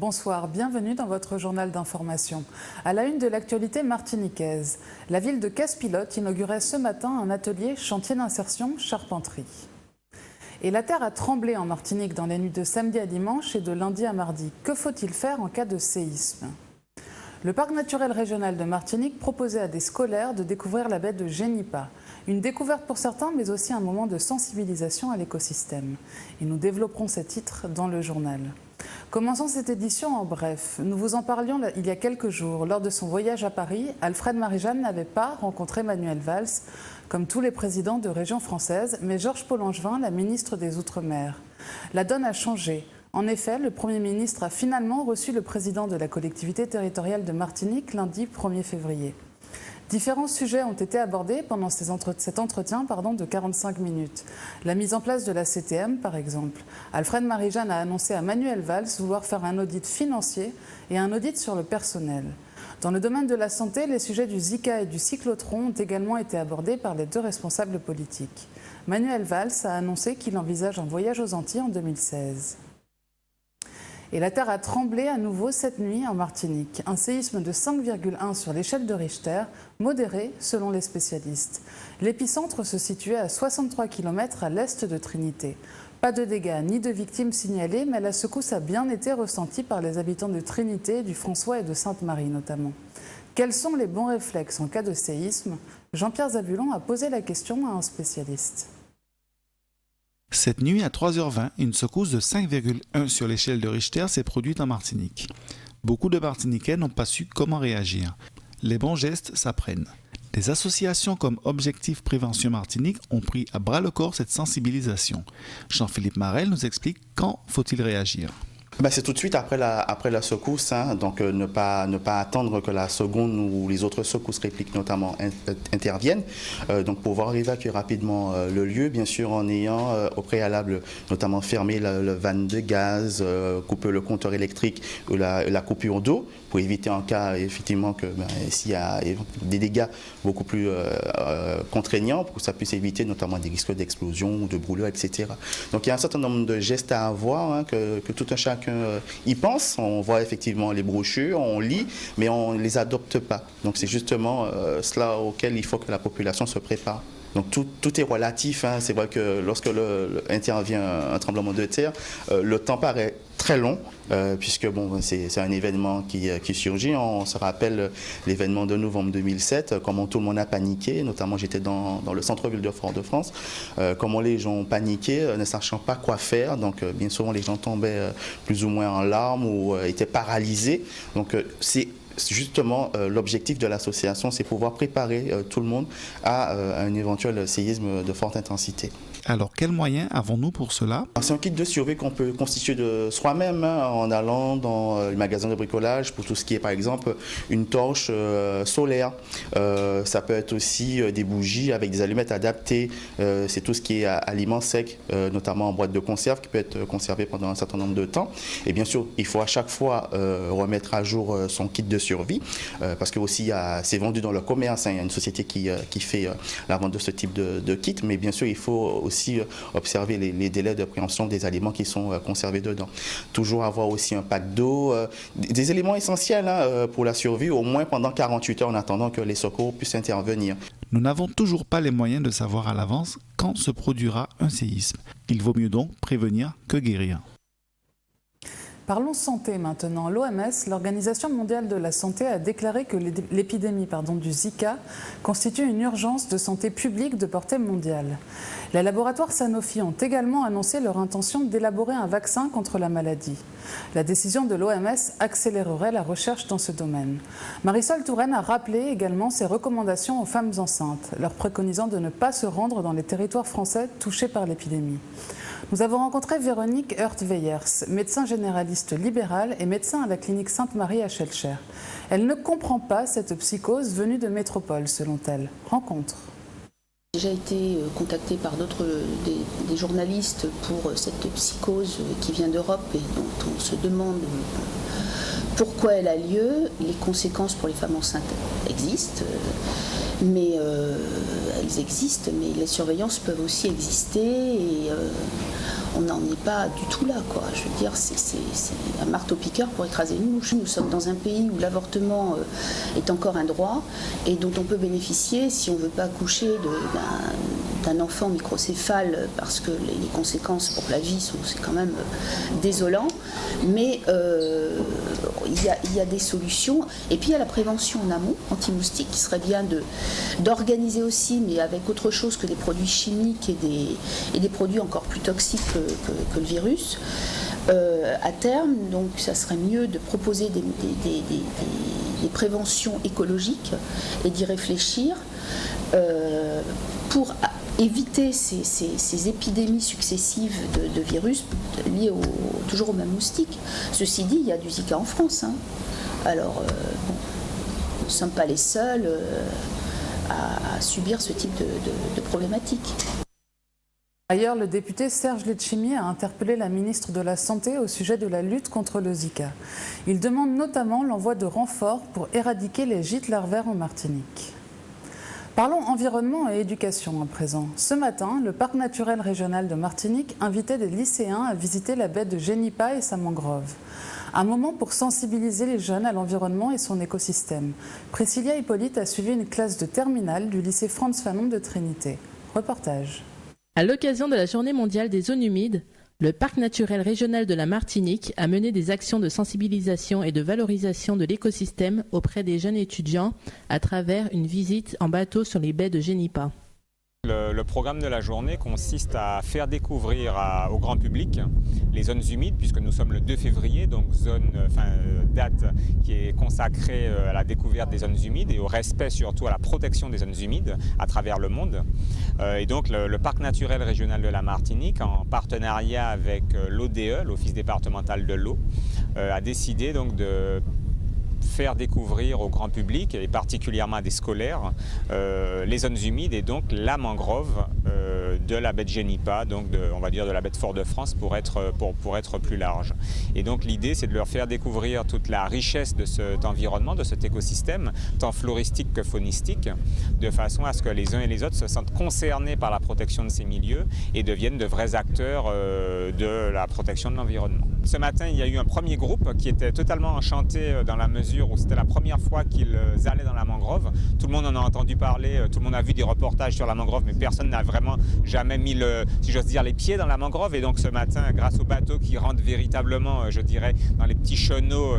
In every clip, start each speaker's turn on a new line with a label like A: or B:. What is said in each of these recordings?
A: Bonsoir, bienvenue dans votre journal d'information. À la une de l'actualité martiniquaise, la ville de Casse-Pilote inaugurait ce matin un atelier chantier d'insertion charpenterie. Et la terre a tremblé en Martinique dans les nuits de samedi à dimanche et de lundi à mardi. Que faut-il faire en cas de séisme ? Le parc naturel régional de Martinique proposait à des scolaires de découvrir la baie de Génipa. Une découverte pour certains, mais aussi un moment de sensibilisation à l'écosystème. Et nous développerons ces titres dans le journal. Commençons cette édition en bref. Nous vous en parlions il y a quelques jours. Lors de son voyage à Paris, Alfred Marie-Jeanne n'avait pas rencontré Manuel Valls, comme tous les présidents de régions françaises, mais Georges Paul-Langevin, la ministre des Outre-mer. La donne a changé. En effet, le Premier ministre a finalement reçu le président de la collectivité territoriale de Martinique lundi 1er février. Différents sujets ont été abordés pendant cet entretien de 45 minutes. La mise en place de la CTM, par exemple. Alfred Marie-Jeanne a annoncé à Manuel Valls vouloir faire un audit financier et un audit sur le personnel. Dans le domaine de la santé, les sujets du Zika et du cyclotron ont également été abordés par les deux responsables politiques. Manuel Valls a annoncé qu'il envisage un voyage aux Antilles en 2016. Et la terre a tremblé à nouveau cette nuit en Martinique. Un séisme de 5,1 sur l'échelle de Richter, modéré selon les spécialistes. L'épicentre se situait à 63 km à l'est de Trinité. Pas de dégâts ni de victimes signalées, mais la secousse a bien été ressentie par les habitants de Trinité, du François et de Sainte-Marie notamment. Quels sont les bons réflexes en cas de séisme ? Jean-Pierre Zabulon a posé la question à un spécialiste.
B: Cette nuit, à 3h20, une secousse de 5,1 sur l'échelle de Richter s'est produite en Martinique. Beaucoup de Martiniquais n'ont pas su comment réagir. Les bons gestes s'apprennent. Des associations comme Objectif Prévention Martinique ont pris à bras-le-corps cette sensibilisation. Jean-Philippe Marel nous explique quand faut-il réagir.
C: C'est tout de suite après la secousse, donc ne pas attendre que la seconde ou les autres secousses répliques notamment interviennent, donc pouvoir évacuer rapidement le lieu, bien sûr en ayant au préalable notamment fermé le vanne de gaz, couper le compteur électrique ou la coupure d'eau pour éviter en cas effectivement que s'il y a des dégâts beaucoup plus contraignants pour que ça puisse éviter notamment des risques d'explosion ou de brûlure, etc. Donc il y a un certain nombre de gestes à avoir que tout un chacun y pense. On voit effectivement les brochures, on lit, mais on ne les adopte pas. Donc c'est justement cela auquel il faut que la population se prépare. Donc tout est relatif. C'est vrai que lorsque intervient un tremblement de terre, le temps paraît très long, puisque c'est un événement qui surgit. On se rappelle l'événement de novembre 2007, comment tout le monde a paniqué, notamment j'étais dans le centre-ville de Fort-de-France, comment les gens ont paniqué, ne sachant pas quoi faire. Donc bien souvent les gens tombaient plus ou moins en larmes ou étaient paralysés. Donc c'est justement l'objectif de l'association, c'est pouvoir préparer tout le monde à un éventuel séisme de forte intensité.
B: Alors, quels moyens avons-nous pour cela ?
C: C'est un kit de survie qu'on peut constituer de soi-même en allant dans le magasin de bricolage pour tout ce qui est, par exemple, une torche solaire. Ça peut être aussi des bougies avec des allumettes adaptées. C'est tout ce qui est aliments secs, notamment en boîte de conserve, qui peut être conservé pendant un certain nombre de temps. Et bien sûr, il faut à chaque fois remettre à jour son kit de survie, parce que aussi c'est vendu dans le commerce. Il y a une société qui fait la vente de ce type de kit, mais bien sûr, il faut aussi observer les délais de préhension des aliments qui sont conservés dedans. Toujours avoir aussi un pack d'eau, des éléments essentiels pour la survie, au moins pendant 48 heures en attendant que les secours puissent intervenir.
B: Nous n'avons toujours pas les moyens de savoir à l'avance quand se produira un séisme. Il vaut mieux donc prévenir que guérir.
A: Parlons santé maintenant. L'OMS, l'Organisation mondiale de la santé, a déclaré que l'épidémie du Zika constitue une urgence de santé publique de portée mondiale. Les laboratoires Sanofi ont également annoncé leur intention d'élaborer un vaccin contre la maladie. La décision de l'OMS accélérerait la recherche dans ce domaine. Marisol Touraine a rappelé également ses recommandations aux femmes enceintes, leur préconisant de ne pas se rendre dans les territoires français touchés par l'épidémie. Nous avons rencontré Véronique Heurt-Weyers, médecin généraliste libérale et médecin à la clinique Sainte-Marie à Schœlcher. Elle ne comprend pas cette psychose venue de métropole, selon elle. Rencontre.
D: J'ai déjà été contactée par des journalistes pour cette psychose qui vient d'Europe et dont on se demande pourquoi elle a lieu. Les conséquences pour les femmes enceintes existent, mais elles existent, mais les surveillances peuvent aussi exister et on n'en est pas du tout là, quoi. Je veux dire, c'est un marteau-piqueur pour écraser une mouche. Nous sommes dans un pays où l'avortement est encore un droit et dont on peut bénéficier si on ne veut pas accoucher d'un enfant microcéphale, parce que les conséquences pour la vie c'est quand même désolant. Mais il y a des solutions. Et puis il y a la prévention en amont, anti-moustique, qui serait bien d'organiser aussi, mais avec autre chose que des produits chimiques et des produits encore plus toxiques que le virus. À terme, donc ça serait mieux de proposer des préventions écologiques et d'y réfléchir pour éviter ces épidémies successives de virus liées toujours au même moustique. Ceci dit, il y a du Zika en France. Hein. Alors, nous ne sommes pas les seuls à subir ce type de problématique.
A: Ailleurs, le député Serge Letchimy a interpellé la ministre de la Santé au sujet de la lutte contre le Zika. Il demande notamment l'envoi de renforts pour éradiquer les gîtes larvaires en Martinique. Parlons environnement et éducation à présent. Ce matin, le parc naturel régional de Martinique invitait des lycéens à visiter la baie de Génipa et sa mangrove. Un moment pour sensibiliser les jeunes à l'environnement et son écosystème. Priscilla Hippolyte a suivi une classe de terminale du lycée Frantz Fanon de Trinité. Reportage.
E: À l'occasion de la Journée mondiale des zones humides, le parc naturel régional de la Martinique a mené des actions de sensibilisation et de valorisation de l'écosystème auprès des jeunes étudiants à travers une visite en bateau sur les baies de Génipa.
F: Le programme de la journée consiste à faire découvrir au grand public les zones humides, puisque nous sommes le 2 février, donc date qui est consacrée à la découverte des zones humides et au respect surtout à la protection des zones humides à travers le monde. Et donc le parc naturel régional de la Martinique, en partenariat avec l'ODE, l'Office départemental de l'eau, a décidé donc de faire découvrir au grand public et particulièrement à des scolaires les zones humides et donc la mangrove de la baie de Génipa, donc on va dire de la baie de Fort-de-France pour être plus large. Et donc l'idée c'est de leur faire découvrir toute la richesse de cet environnement, de cet écosystème, tant floristique que faunistique, de façon à ce que les uns et les autres se sentent concernés par la protection de ces milieux et deviennent de vrais acteurs de la protection de l'environnement. Ce matin, il y a eu un premier groupe qui était totalement enchanté dans la mesure où c'était la première fois qu'ils allaient dans la mangrove. Tout le monde en a entendu parler, tout le monde a vu des reportages sur la mangrove, mais personne n'a vraiment jamais mis, si j'ose dire, les pieds dans la mangrove. Et donc ce matin, grâce au bateau qui rentre véritablement, je dirais, dans les petits chenaux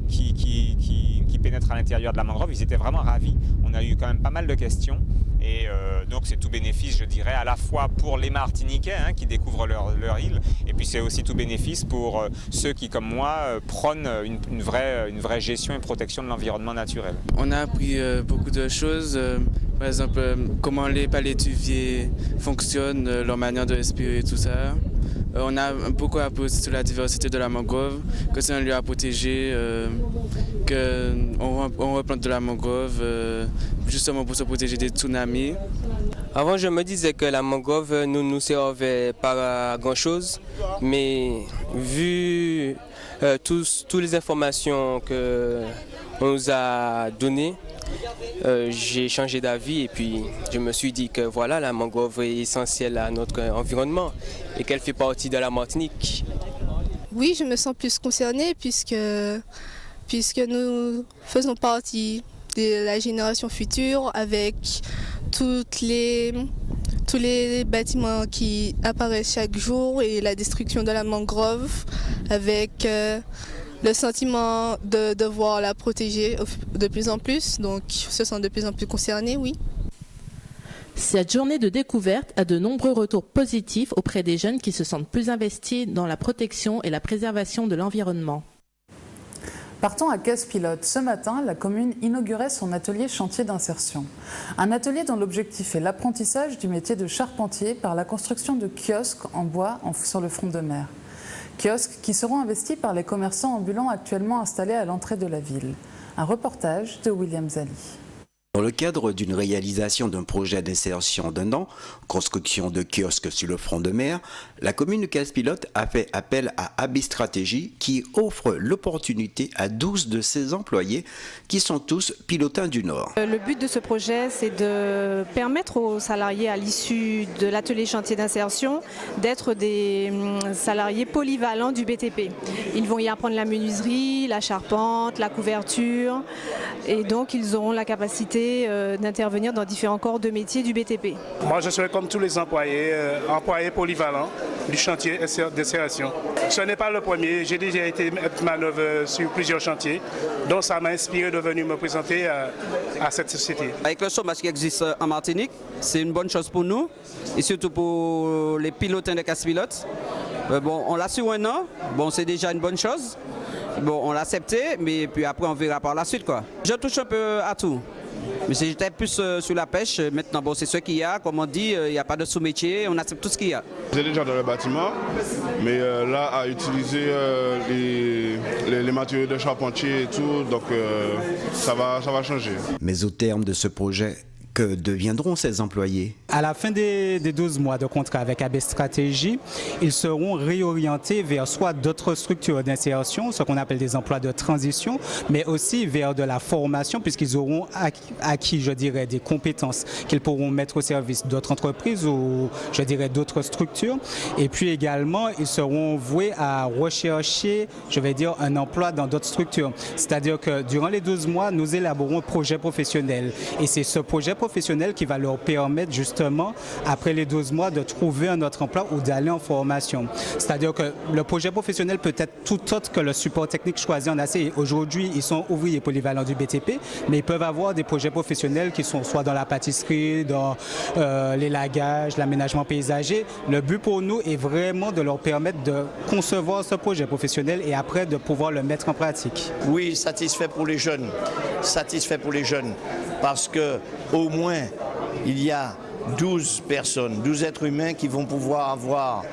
F: qui pénètrent à l'intérieur de la mangrove, ils étaient vraiment ravis. On a eu quand même pas mal de questions. Et donc c'est tout bénéfice, je dirais, à la fois pour les Martiniquais qui découvrent leur île, et puis c'est aussi tout bénéfice pour ceux qui, comme moi, prônent une vraie gestion et protection de l'environnement naturel.
G: On a appris beaucoup de choses, par exemple comment les palétuviers fonctionnent, leur manière de respirer et tout ça. On a beaucoup appris sur la diversité de la mangrove, que c'est un lieu à protéger, qu'on replante de la mangrove justement pour se protéger des tsunamis.
H: Avant, je me disais que la mangrove ne nous servait pas à grand-chose, mais vu toutes les informations qu'on nous a données, j'ai changé d'avis et puis je me suis dit que voilà, la mangrove est essentielle à notre environnement et qu'elle fait partie de la Martinique.
I: Oui, je me sens plus concernée puisque nous faisons partie de la génération future avec tous les bâtiments qui apparaissent chaque jour et la destruction de la mangrove avec le sentiment de devoir la protéger de plus en plus, donc se sent de plus en plus concernés, oui.
E: Cette journée de découverte a de nombreux retours positifs auprès des jeunes qui se sentent plus investis dans la protection et la préservation de l'environnement.
A: Partons à Casse-Pilote. Ce matin, la commune inaugurait son atelier chantier d'insertion. Un atelier dont l'objectif est l'apprentissage du métier de charpentier par la construction de kiosques en bois sur le front de mer. Kiosques qui seront investis par les commerçants ambulants actuellement installés à l'entrée de la ville. Un reportage de William Zali.
J: Dans le cadre d'une réalisation d'un projet d'insertion d'un an, construction de kiosques sur le front de mer, la commune de Casse-Pilote a fait appel à AB Stratégie qui offre l'opportunité à 12 de ses employés qui sont tous pilotins du Nord.
K: Le but de ce projet, c'est de permettre aux salariés à l'issue de l'atelier chantier d'insertion d'être des salariés polyvalents du BTP. Ils vont y apprendre la menuiserie, la charpente, la couverture et donc ils auront la capacité d'intervenir dans différents corps de métier du BTP.
L: Moi je serai comme tous les employés, employés polyvalents du chantier d'insertion. Ce n'est pas le premier, j'ai déjà été manœuvre sur plusieurs chantiers, donc ça m'a inspiré de venir me présenter à cette société.
M: Avec le chômage qui existe en Martinique, c'est une bonne chose pour nous et surtout pour les pilotins de Casse-Pilote. Bon, on l'a sur un an, bon, c'est déjà une bonne chose. Bon, on l'a accepté, mais puis après on verra par la suite, quoi. Je touche un peu à tout. Mais j'étais plus sur la pêche. Maintenant, bon, c'est ce qu'il y a. Comme on dit, il n'y a pas de sous-métier. On accepte tout ce qu'il y a.
N: J'étais déjà dans le bâtiment, mais là, à utiliser les matériaux de charpentier et tout, donc ça va changer.
J: Mais au terme de ce projet, que deviendront ces employés?
O: À la fin des 12 mois de contrat avec AB Stratégie, ils seront réorientés vers soit d'autres structures d'insertion, ce qu'on appelle des emplois de transition, mais aussi vers de la formation, puisqu'ils auront acquis, je dirais, des compétences qu'ils pourront mettre au service d'autres entreprises ou, je dirais, d'autres structures. Et puis également, ils seront voués à rechercher, je vais dire, un emploi dans d'autres structures. C'est-à-dire que durant les 12 mois, nous élaborons un projet professionnel. Et c'est ce projet professionnel qui va leur permettre justement, après les 12 mois, de trouver un autre emploi ou d'aller en formation. C'est-à-dire que le projet professionnel peut être tout autre que le support technique choisi en AC. Aujourd'hui, ils sont ouvriers polyvalents du BTP, mais ils peuvent avoir des projets professionnels qui sont soit dans la pâtisserie, dans l'élagage, l'aménagement paysager. Le but pour nous est vraiment de leur permettre de concevoir ce projet professionnel et après de pouvoir le mettre en pratique.
P: Oui, satisfait pour les jeunes. Satisfait pour les jeunes. Parce que au moins, il y a 12 personnes, 12 êtres humains qui vont pouvoir avoir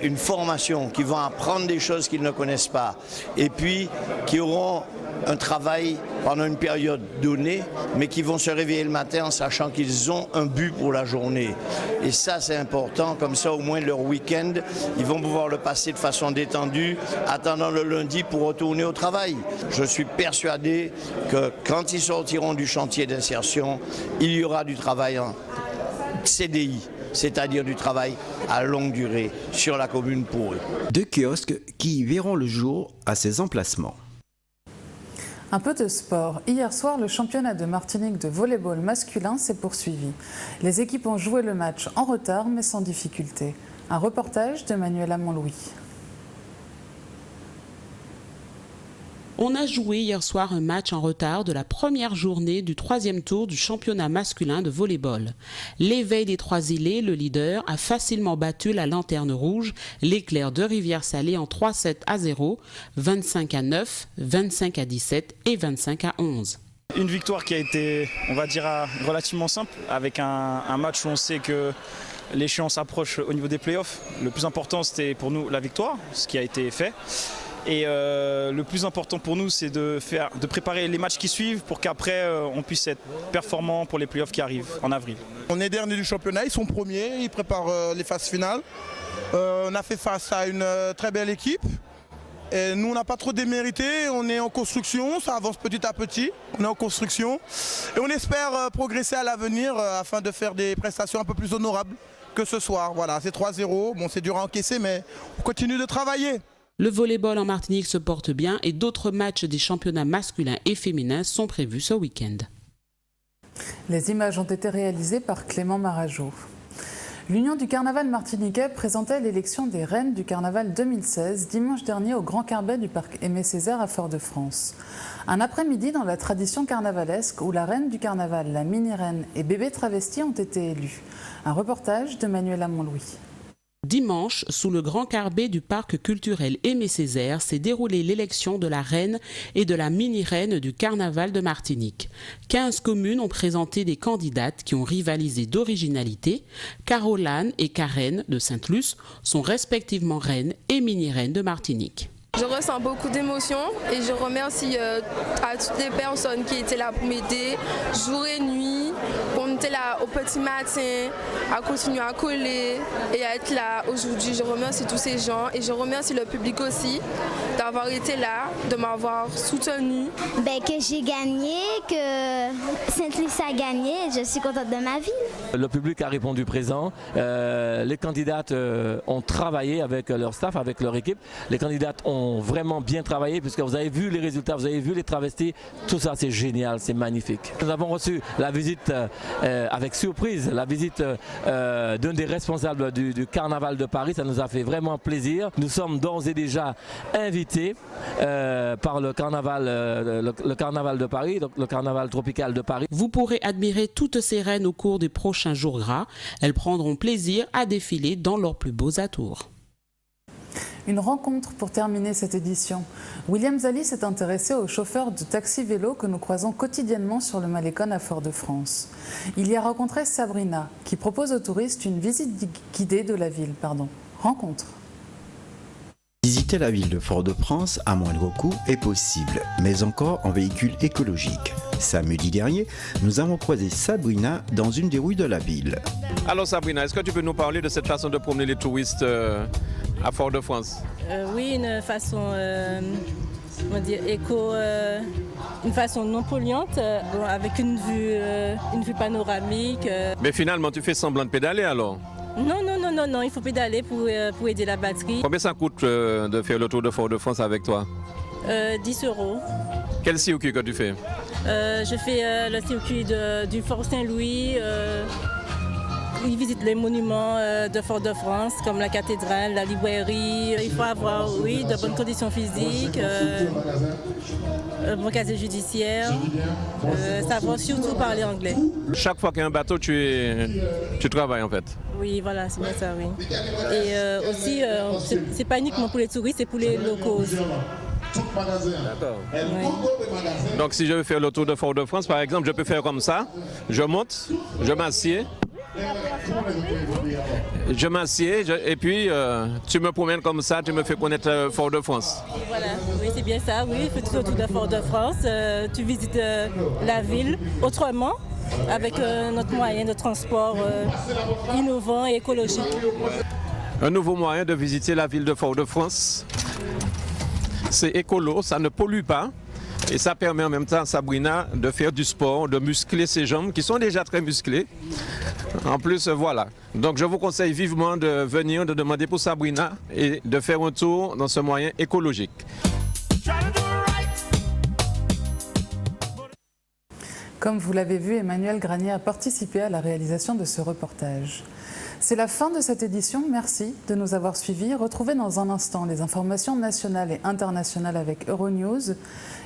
P: une formation, qui vont apprendre des choses qu'ils ne connaissent pas et puis qui auront un travail pendant une période donnée, mais qui vont se réveiller le matin en sachant qu'ils ont un but pour la journée. Et ça, c'est important, comme ça, au moins, leur week-end, ils vont pouvoir le passer de façon détendue, attendant le lundi pour retourner au travail. Je suis persuadé que quand ils sortiront du chantier d'insertion, il y aura du travail en CDI, c'est-à-dire du travail à longue durée sur la commune pour eux.
J: 2 kiosques qui verront le jour à ces emplacements.
A: Un peu de sport. Hier soir, le championnat de Martinique de volley-ball masculin s'est poursuivi. Les équipes ont joué le match en retard mais sans difficulté. Un reportage de Manuela Montlouis.
Q: On a joué hier soir un match en retard de la première journée du 3e tour du championnat masculin de volley-ball. L'Éveil des Trois-Îlets, le leader, a facilement battu la Lanterne Rouge, l'Éclair de Rivière-Salée en 3-7 à 0, 25 à 9, 25 à 17 et 25 à 11.
R: Une victoire qui a été, on va dire, relativement simple, avec un match où on sait que l'échéance approche au niveau des playoffs. Le plus important, c'était pour nous la victoire, ce qui a été fait. Et le plus important pour nous, c'est de préparer les matchs qui suivent pour qu'après, on puisse être performant pour les playoffs qui arrivent en avril.
S: On est dernier du championnat, ils sont premiers, ils préparent les phases finales. On a fait face à une très belle équipe. Et nous, on n'a pas trop démérité, on est en construction, ça avance petit à petit, on est en construction. Et on espère progresser à l'avenir afin de faire des prestations un peu plus honorables que ce soir. Voilà, c'est 3-0, bon, c'est dur à encaisser, mais on continue de travailler.
Q: Le volley-ball en Martinique se porte bien et d'autres matchs des championnats masculins et féminins sont prévus ce week-end.
A: Les images ont été réalisées par Clément Marageau. L'Union du Carnaval martiniquais présentait l'élection des reines du Carnaval 2016 dimanche dernier au Grand Carbet du parc Aimé-Césaire à Fort-de-France. Un après-midi dans la tradition carnavalesque où la reine du Carnaval, la mini-reine et bébé travesti ont été élus. Un reportage de Manuela Montlouis.
Q: Dimanche, sous le grand carbet du parc culturel Aimé-Césaire, s'est déroulée l'élection de la reine et de la mini-reine du Carnaval de Martinique. 15 communes ont présenté des candidates qui ont rivalisé d'originalité. Caroline et Karen de Sainte-Luce sont respectivement reines et mini-reines de Martinique.
T: Je ressens beaucoup d'émotions et je remercie à toutes les personnes qui étaient là pour m'aider, jour et nuit. On était là au petit matin, à continuer à coller et à être là aujourd'hui. Je remercie tous ces gens et je remercie le public aussi d'avoir été là, de m'avoir soutenu.
U: Que j'ai gagné, que Sainte-Luce a gagné, je suis contente de ma ville.
V: Le public a répondu présent. Les candidates ont travaillé avec leur staff, avec leur équipe. Les candidates ont vraiment bien travaillé puisque vous avez vu les résultats, vous avez vu les travestis. Tout ça, c'est génial, c'est magnifique. Nous avons reçu la visite avec surprise, la visite d'un des responsables du Carnaval de Paris. Ça nous a fait vraiment plaisir. Nous sommes d'ores et déjà invités par le Carnaval de Paris, donc le Carnaval tropical de Paris.
Q: Vous pourrez admirer toutes ces reines au cours des prochains jours gras. Elles prendront plaisir à défiler dans leurs plus beaux atours.
A: Une rencontre pour terminer cette édition. William Zali s'est intéressé aux chauffeurs de taxi-vélo que nous croisons quotidiennement sur le Malécon à Fort-de-France. Il y a rencontré Sabrina, qui propose aux touristes une visite guidée de la ville. Rencontre.
J: Visiter la ville de Fort-de-France à moindre coût est possible, mais encore en véhicule écologique. Samedi dernier, nous avons croisé Sabrina dans une des rues de la ville.
W: Alors Sabrina, est-ce que tu peux nous parler de cette façon de promener les touristes à Fort-de-France?
X: Oui, une façon éco, une façon non polluante, avec une vue panoramique.
W: Mais finalement, tu fais semblant de pédaler alors?
X: Non, il faut pédaler pour aider la batterie.
W: Combien ça coûte de faire le tour de Fort-de-France avec toi?
X: 10 €.
W: Quel circuit que tu fais?
X: Je fais le circuit du Fort Saint-Louis. Il visite les monuments de Fort-de-France, comme la cathédrale, la librairie. Il faut avoir, de bonnes conditions physiques, un bon casier judiciaire, savoir surtout parler anglais.
W: Chaque fois qu'il y a un bateau, tu travailles en fait?
X: Oui, voilà, c'est bien ça, oui. Et aussi, c'est pas uniquement pour les touristes, c'est pour les locaux aussi.
W: D'accord.
X: Oui.
W: Donc si je veux faire le tour de Fort-de-France, par exemple, je peux faire comme ça, je monte, je m'assieds. Et puis tu me promènes comme ça, tu me fais connaître Fort-de-France.
X: Voilà, oui, c'est bien ça, oui, fais tout autour de Fort-de-France, tu visites la ville autrement, avec notre moyen de transport innovant et écologique.
W: Un nouveau moyen de visiter la ville de Fort-de-France. C'est écolo, ça ne pollue pas. Et ça permet en même temps à Sabrina de faire du sport, de muscler ses jambes qui sont déjà très musclées. En plus, voilà. Donc je vous conseille vivement de venir, de demander pour Sabrina et de faire un tour dans ce moyen écologique.
A: Comme vous l'avez vu, Emmanuel Granier a participé à la réalisation de ce reportage. C'est la fin de cette édition. Merci de nous avoir suivis. Retrouvez dans un instant les informations nationales et internationales avec Euronews.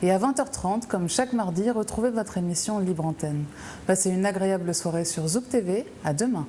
A: Et à 20h30, comme chaque mardi, retrouvez votre émission Libre Antenne. Passez une agréable soirée sur Zouk TV. À demain.